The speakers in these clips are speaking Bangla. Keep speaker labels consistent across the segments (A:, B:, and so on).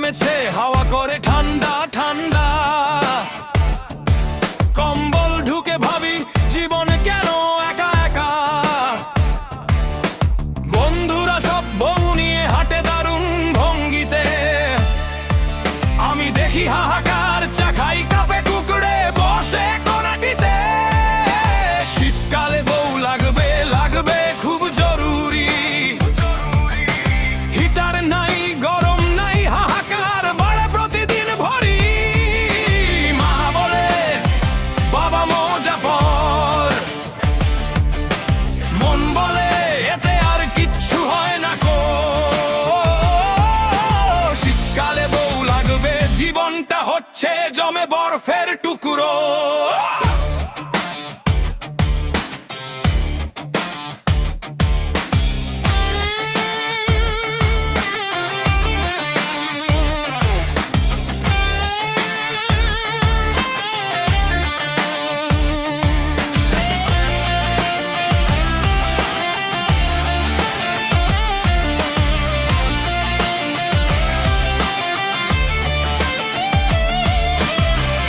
A: নেমেছে, হাওয়া করে ঠান্ডা ঠান্ডা। কম্বল ঢুকে ভাবি জীবন কেন একা একা। বন্ধুরা সব বউ নিয়ে হাঁটে দারুণ ভঙ্গিতে। আমি দেখি হাহাকার, চা খাই কাপে টুকরে বসে কোনাটিতে। শীতকালে বউ লাগবে লাগবে খুব জরুরি। হিটার নাই, গরম নাই, হাহাকার বাড়ে প্রতিদিন ভরি। মা বলে বাবা মজা পর, মন বলে এতে আর কিচ্ছু হয় না কো। শীতকালে বউ লাগবে, জীবনটা হচ্ছে জমে বরফের টুকরো।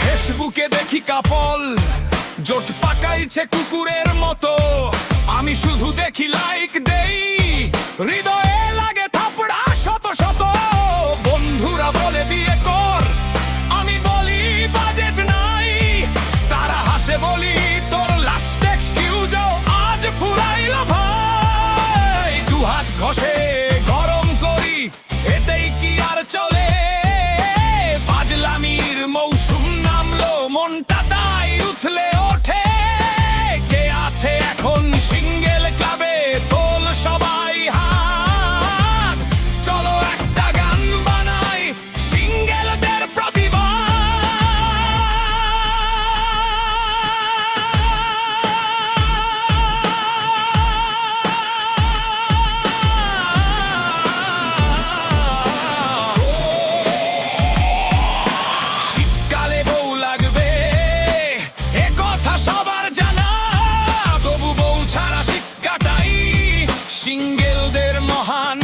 A: ফেসবুকে দেখি কাপল জোট পাকাইছে কুকুরের মতো। আমি শুধু দেখি লাইক দেই, হৃদয়ে লাগে থাপড়া শত শত। বন্ধুরা বলে বিয়ে কর, আমি বলি বাজেট নাই। তারা হাসে বলি তোর লাস্ট এক্সকিউজ আজ ফুরাইলো ভাই। দুহাত ঘষে গরম করি, এতেই কি আর চলে? ফাজলামির মৌসুম নামলো, মনটা তাই উথলে ওঠে। কে আছে এখন সিঙ্গেল ক্লাবে? তোল সবাই হাত, চলো একটা গান বানাই সিঙ্গেলদের প্রতিবাদ। শীতকালে বউ লাগবে এ কথা সবার জানা, তবু বউ ছাড়া শীত কাটাই সিঙ্গেলদের মহান